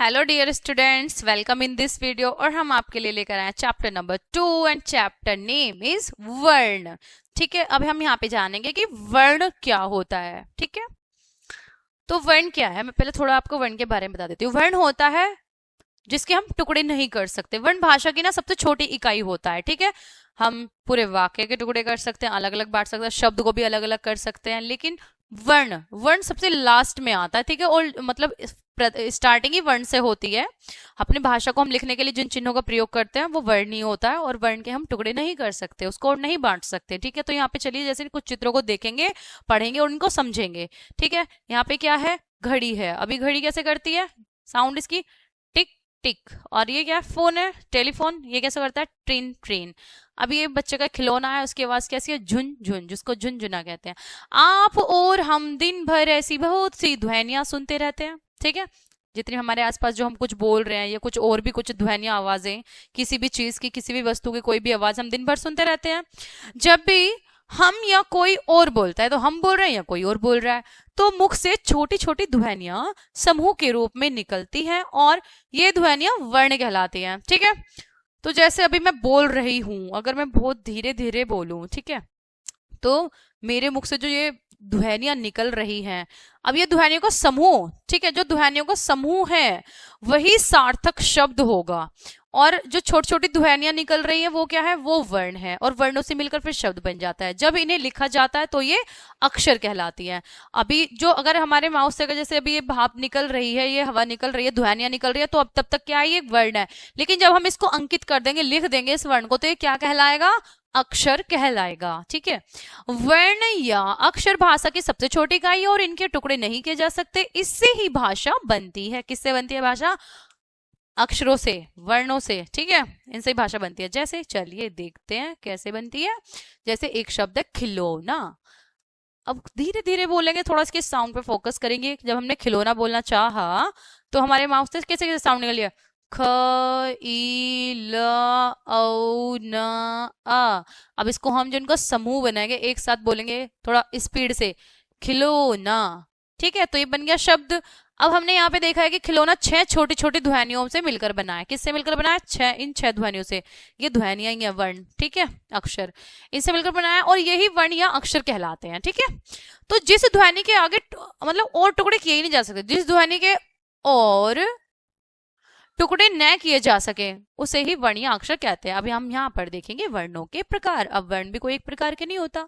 Hello dear students, welcome in this video. और हम आपके लिए लेकर आए chapter number 2 and chapter name is वर्ण। ठीक है, अब हम यहाँ पे जानेंगे कि वर्ण क्या होता है। ठीक है, तो वर्ण क्या है, मैं पहले थोड़ा आपको वर्ण के बारे में बता देती हूँ। वर्ण होता है जिसके हम टुकड़े नहीं कर सकते। वर्ण भाषा की ना सबसे छोटी इकाई होता है। ठीक है, हम पूरे वाक्य के टुकड़े कर सकते हैं, अलग अलग बांट सकते हैं, शब्द को भी अलग अलग कर सकते हैं, लेकिन वर्ण वर्ण सबसे लास्ट में आता है। ठीक है, और मतलब स्टार्टिंग ही वर्ण से होती है। अपनी भाषा को हम लिखने के लिए जिन चिन्हों का प्रयोग करते हैं वो वर्ण ही होता है, और वर्ण के हम टुकड़े नहीं कर सकते, उसको और नहीं बांट सकते। ठीक है, तो यहाँ पे चलिए जैसे कुछ चित्रों को देखेंगे, पढ़ेंगे और उनको समझेंगे। ठीक है, यहाँ पे क्या है, घड़ी है। अभी घड़ी कैसे करती है, साउंड इसकी टिक टिक। और ये क्या है, फोन है, टेलीफोन, ये कैसे करता है, ट्रेन ट्रेन। अभी ये बच्चे का खिलौना है, उसकी आवाज कैसी है, झुन झुन, जिसको झुनझुना कहते हैं। आप और हम दिन भर ऐसी बहुत सी ध्वनियां सुनते रहते हैं। ठीक है, जितनी हमारे आसपास जो हम कुछ बोल रहे हैं या कुछ और भी कुछ ध्वनियां, आवाजें, किसी भी चीज की, किसी भी वस्तु की कोई भी आवाज हम दिन भर सुनते रहते हैं। जब भी हम या कोई और बोलता है, तो हम बोल रहे हैं या कोई और बोल रहा है, तो मुख से छोटी छोटी ध्वनियां समूह के रूप में निकलती हैं और ये ध्वनियां वर्ण कहलाती हैं। ठीक है, तो जैसे अभी मैं बोल रही हूं, अगर मैं बहुत धीरे धीरे बोलूं, ठीक है, तो मेरे मुख से जो ये ध्वनियां निकल रही हैं, अब ये ध्वनियों का समूह, ठीक है, जो ध्वनियों का समूह है वही सार्थक शब्द होगा। और जो छोटी छोटी ध्वनियां निकल रही हैं वो क्या है, वो वर्ण है, और वर्णों से मिलकर फिर शब्द बन जाता है। जब इन्हें लिखा जाता है तो ये अक्षर कहलाती है। अभी जो अगर हमारे माउथ से जैसे अभी ये भाप निकल रही है, ये हवा निकल रही है, ध्वनियां निकल रही है, तो अब तब तक क्या है, ये वर्ण है। लेकिन जब हम इसको अंकित कर देंगे, लिख देंगे इस वर्ण को, तो ये क्या कहलाएगा, अक्षर कहलाएगा। ठीक है, वर्ण या अक्षर भाषा की सबसे छोटी इकाई है और इनके टुकड़े नहीं किए जा सकते। इससे ही भाषा बनती है। किससे बनती है भाषा, अक्षरों से, वर्णों से। ठीक है, इनसे ही भाषा बनती है। जैसे चलिए देखते हैं कैसे बनती है। जैसे एक शब्द है खिलौना। अब धीरे धीरे बोलेंगे, थोड़ा इसके साउंड पे फोकस करेंगे। जब हमने खिलौना बोलना चाहा तो हमारे माउथ से कैसे कैसे साउंड निकल गया, ख ई ल औ न आ। अब इसको हम जिनका समूह बनाएंगे, एक साथ बोलेंगे थोड़ा स्पीड से, खिलौना। ठीक है, तो ये बन गया शब्द। अब हमने यहाँ पे देखा है कि खिलौना 6 छोटी छोटी ध्वनियों से मिलकर बना है। किससे मिलकर बना है, 6, इन 6 ध्वनियों से। ये ध्वनियां ही है, वर्ण, ठीक है, अक्षर, इनसे मिलकर बनाया है, और यही वर्ण या अक्षर कहलाते हैं। ठीक है, तो जिस ध्वनि के आगे मतलब और टुकड़े किए ही नहीं जा सकते, जिस ध्वनि के और टुकड़े न किए जा सके उसे ही वर्ण या अक्षर कहते हैं। अभी हम यहाँ पर देखेंगे वर्णों के प्रकार। अब वर्ण भी कोई एक प्रकार के नहीं होता,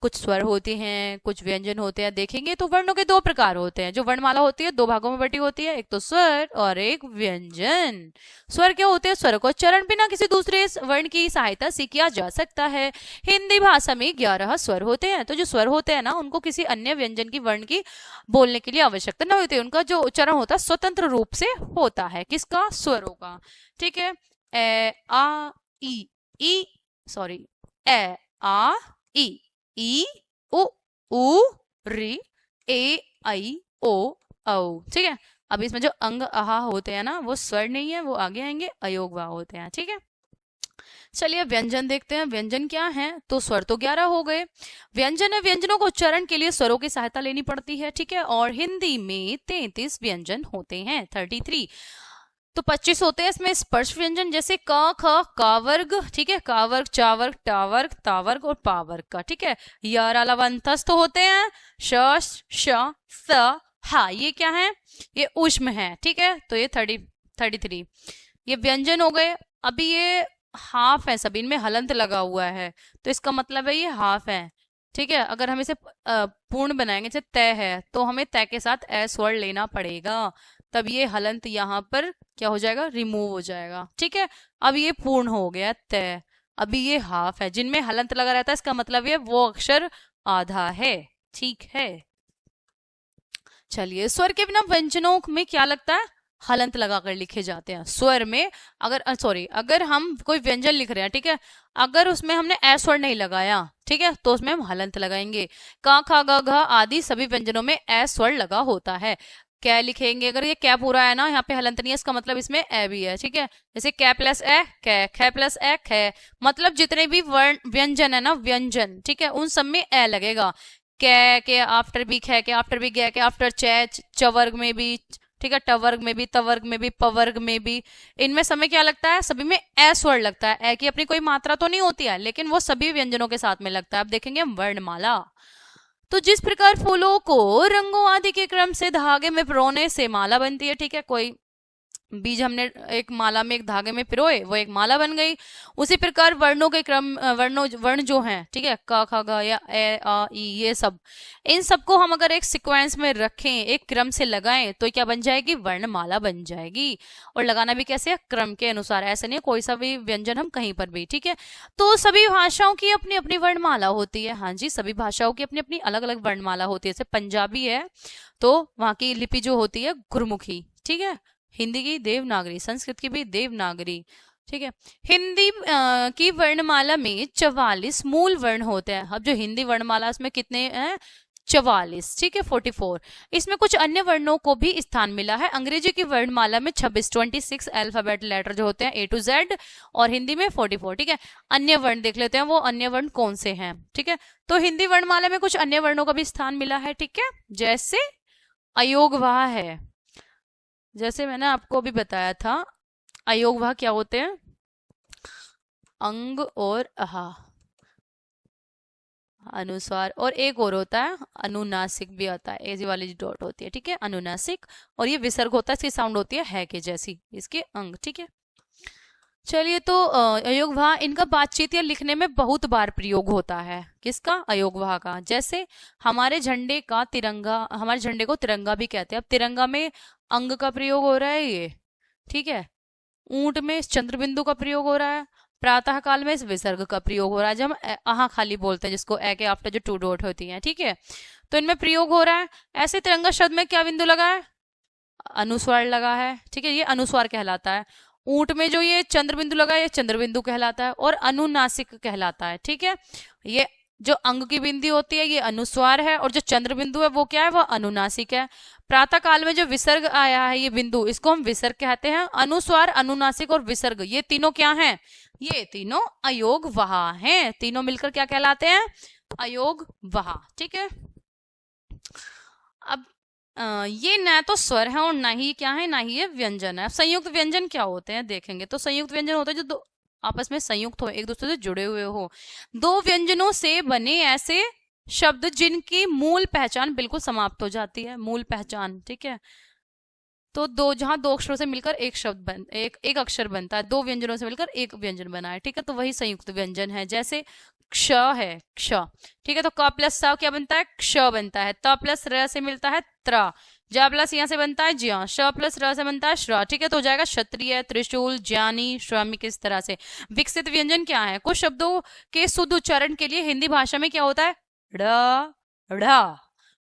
कुछ स्वर होते हैं, कुछ व्यंजन होते हैं। देखेंगे तो वर्णों के 2 प्रकार होते हैं। जो वर्णमाला होती है 2 भागों में बटी होती है, एक तो स्वर और एक व्यंजन। स्वर क्या होते हैं, स्वर को उच्चारण बिना किसी दूसरे वर्ण की सहायता से किया जा सकता है। हिंदी भाषा में 11 स्वर होते हैं। तो जो स्वर होते हैं ना, उनको किसी अन्य व्यंजन की वर्ण की बोलने के लिए आवश्यकता नहीं होती। उनका जो उच्चारण होता है स्वतंत्र रूप से होता है। किसका, स्वरों का। ठीक है, ए आ ई सॉरी, ए आ ई उ ऊ री ए आई ओ औ। ठीक है, अब इसमें जो अंग आहा होते हैं ना, वो स्वर नहीं है, वो आगे आएंगे, अयोग वा होते हैं। ठीक है, चलिए व्यंजन देखते हैं। व्यंजन क्या है, तो स्वर तो 11 हो गए। व्यंजन है, व्यंजनों को उच्चारण के लिए स्वरों की सहायता लेनी पड़ती है। ठीक है, और हिंदी में 33 व्यंजन होते हैं, 33। तो 25 होते हैं इसमें स्पर्श व्यंजन, जैसे क ख का वर्ग, ठीक है, का वर्ग, चा वर्ग, टा वर्ग, ता वर्ग और पा वर्ग का। ठीक है, यार अलवंतस्थ होते हैं, श श स हा, ये क्या है, ये ऊष्म है। ठीक है, तो ये 33 ये व्यंजन हो गए। अभी ये हाफ है, सभी इनमें हलंत लगा हुआ है, तो इसका मतलब है ये हाफ है। ठीक है, अगर हम इसे पूर्ण बनाएंगे, जैसे तय है, तो हमें तय के साथ ए स्वर लेना पड़ेगा, तब ये हलंत यहाँ पर क्या हो जाएगा, रिमूव हो जाएगा। ठीक है, अब ये पूर्ण हो गया तय। अभी ये हाफ है, जिनमें हलंत लगा रहता है, इसका मतलब ये वो अक्षर आधा है। ठीक है, चलिए स्वर के बिना व्यंजनों में क्या लगता है, हलंत लगाकर लिखे जाते हैं। स्वर में अगर हम कोई व्यंजन लिख रहे हैं, ठीक है, अगर उसमें हमने ए स्वर नहीं लगाया, ठीक है, तो उसमें हम हलंत लगाएंगे। का खा ग घ आदि सभी व्यंजनों में ए स्वर लगा होता है। कै लिखेंगे, अगर ये कै पूरा है ना, यहाँ पे हलंत नहीं है, इसका मतलब इसमें ए भी है। ठीक है, जैसे कै प्लस ए कै, खे प्लस ए खे, मतलब जितने भी वर्ण व्यंजन है ना, व्यंजन, ठीक है, उन सब में ए लगेगा। कै के आफ्टर भी, खे के आफ्टर भी, गे के आफ्टर चे, च वर्ग में भी, ठीक है, टवर्ग में भी, तवर्ग में भी, पवर्ग में भी, इनमें समय क्या लगता है, सभी में ए स्वर लगता है। ए की अपनी कोई मात्रा तो नहीं होती है, लेकिन वो सभी व्यंजनों के साथ में लगता है। अब देखेंगे हम वर्णमाला। तो जिस प्रकार फूलों को रंगों आदि के क्रम से धागे में पिरोने से माला बनती है, ठीक है, कोई बीज हमने एक माला में, एक धागे में पिरोए, वो एक माला बन गई। उसी प्रकार वर्णों के क्रम, वर्ण जो हैं, ठीक है, क ख ग या ए आ ई, ये सब, इन सबको हम अगर एक सीक्वेंस में रखें, एक क्रम से लगाएं, तो क्या बन जाएगी, वर्णमाला बन जाएगी। और लगाना भी कैसे है, क्रम के अनुसार, ऐसे नहीं कोई सा भी व्यंजन हम कहीं पर भी, ठीक है। तो सभी भाषाओं की अपनी अपनी वर्णमाला होती है। हाँ जी, सभी भाषाओं की अपनी अपनी अलग अलग वर्णमाला होती है। जैसे पंजाबी है तो वहां की लिपि जो होती है गुरमुखी, ठीक है, हिंदी की देवनागरी, संस्कृत की भी देवनागरी, ठीक है। हिंदी की वर्णमाला में 44 मूल वर्ण होते हैं। अब जो हिंदी वर्णमाला उसमें कितने हैं, 44, ठीक है, 44। इसमें कुछ अन्य वर्णों को भी स्थान मिला है। अंग्रेजी की वर्णमाला में 26 अल्फाबेट लेटर जो होते हैं A to Z, और हिंदी में 44, ठीक है। अन्य वर्ण देख लेते हैं, वो अन्य वर्ण कौन से हैं, ठीक है। तो हिंदी वर्णमाला में कुछ अन्य वर्णों का भी स्थान मिला है, ठीक है, जैसे अयोगवाह है। जैसे मैंने आपको अभी बताया था, अयोगवाह क्या होते हैं, अंग और अहा, अनुस्वार, और एक और होता है अनुनासिक भी आता है, ऐसी वाली डॉट होती है, ठीक है, अनुनासिक। और ये विसर्ग होता है, इसकी साउंड होती है के जैसी, इसके अंग, ठीक है। चलिए, तो अयोगवाह, इनका बातचीत या लिखने में बहुत बार प्रयोग होता है। किसका, अयोगवाह का। जैसे हमारे झंडे का तिरंगा, हमारे झंडे को तिरंगा भी कहते हैं। अब तिरंगा में अंग का प्रयोग हो रहा है ये, ठीक है। ऊंट में चंद्रबिंदु का प्रयोग हो रहा है। प्रातः काल में इस विसर्ग का प्रयोग हो रहा है, जब हम अहा खाली बोलते हैं, जिसको ए के आफ्टर जो 2 डॉट होती है, ठीक है, तो इनमें प्रयोग हो रहा है। ऐसे तिरंगा शब्द में क्या बिंदु लगा है, अनुस्वार लगा है, ठीक है, ये अनुस्वार कहलाता है। ऊंट में जो ये चंद्रबिंदु लगा है, ये चंद्रबिंदु कहलाता है, और अनुनासिक कहलाता है, ठीक है। ये जो अंग की बिंदी होती है ये अनुस्वार है, और जो चंद्र बिंदु है वो क्या है, वो अनुनासिक है। प्रातः काल में जो विसर्ग आया है ये बिंदु, इसको हम विसर्ग कहते हैं। अनुस्वार, अनुनासिक और विसर्ग, ये तीनों क्या हैं, ये तीनों अयोगवाह हैं। तीनों मिलकर क्या कहलाते हैं, अयोगवाह, ठीक है। अब ये न तो स्वर है और ना ही क्या है, ना ही ये व्यंजन है। संयुक्त व्यंजन क्या होते हैं देखेंगे। तो संयुक्त व्यंजन होते हैं जो दो आपस में संयुक्त हो, एक दूसरे से जुड़े हुए हो। दो व्यंजनों से बने ऐसे शब्द जिनकी मूल पहचान बिल्कुल समाप्त हो जाती है, मूल पहचान, ठीक है। तो जहां दो अक्षरों से मिलकर एक शब्द एक अक्षर बनता है, दो व्यंजनों से मिलकर एक व्यंजन बना है, ठीक है, तो वही संयुक्त व्यंजन है। जैसे क्ष है, क्ष, ठीक है, तो क प्लस स क्या बनता है, क्ष बनता है। त प्लस र से मिलता है त्र, ज प्लस यहाँ से बनता है ज्या, श प्लस र से बनता है श्र, ठीक है, तो हो जाएगा क्षत्रिय, त्रिशूल, ज्ञानी, श्रमिक, इस तरह से। विकसित व्यंजन क्या है, कुछ शब्दों के शुद्ध उच्चारण के लिए हिंदी भाषा में क्या होता है, ड़ ढ़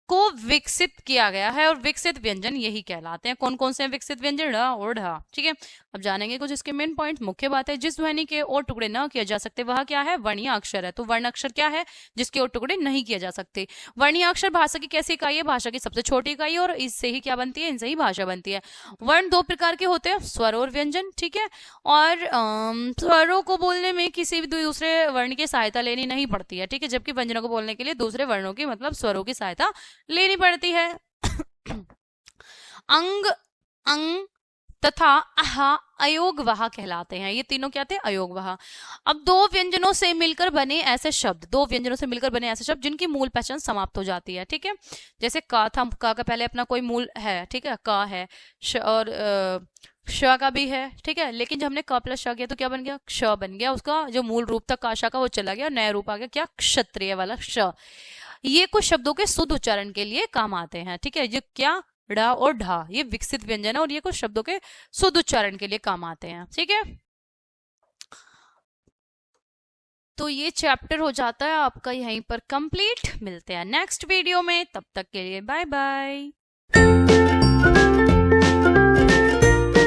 को विकसित किया गया है, और विकसित व्यंजन यही कहलाते हैं। कौन कौन से विकसित व्यंजन, ढ़ और ढ, ठीक है। अब जानेंगे कुछ इसके मेन पॉइंट। मुख्य बात है, जिस ध्वनि के और टुकड़े न किए जा सकते वह क्या है, वर्णीय अक्षर है। तो वर्ण अक्षर क्या है, जिसके और टुकड़े नहीं किए जा सकते। वर्णीय अक्षर भाषा की कैसी इकाई है, भाषा की सबसे छोटी इकाई, और इससे ही क्या बनती है, इनसे ही भाषा बनती है। वर्ण दो प्रकार के होते हैं, स्वर और व्यंजन, ठीक है। और स्वरों को बोलने में किसी भी दूसरे वर्ण की सहायता लेनी नहीं पड़ती है, ठीक है, जबकि व्यंजनों को बोलने के लिए दूसरे वर्णों की मतलब स्वरों की सहायता लेनी पड़ती है। अंग, अंग तथा अहा अयोगवाह कहलाते हैं। ये तीनों क्या थे, अयोगवाह। अब दो व्यंजनों से मिलकर बने ऐसे शब्द, दो व्यंजनों से मिलकर बने ऐसे शब्द जिनकी मूल पहचान समाप्त हो जाती है, ठीक है। जैसे का था, का पहले अपना कोई मूल है, ठीक है, का है, और श का भी है, ठीक है, लेकिन जब हमने क प्लस श किया तो क्या बन गया, क्ष बन गया। उसका जो मूल रूप था काशा का वो चला गया, नया रूप आ गया क्या, क्षत्रिय वाला श। ये कुछ शब्दों के शुद्ध उच्चारण के लिए काम आते हैं, ठीक है। ये क्या, ड़ और ढा, ये विकसित व्यंजन है, और ये कुछ शब्दों के शुद्ध उच्चारण के लिए काम आते हैं, ठीक है। तो ये चैप्टर हो जाता है आपका यहीं पर कंप्लीट। मिलते हैं नेक्स्ट वीडियो में, तब तक के लिए बाय बाय।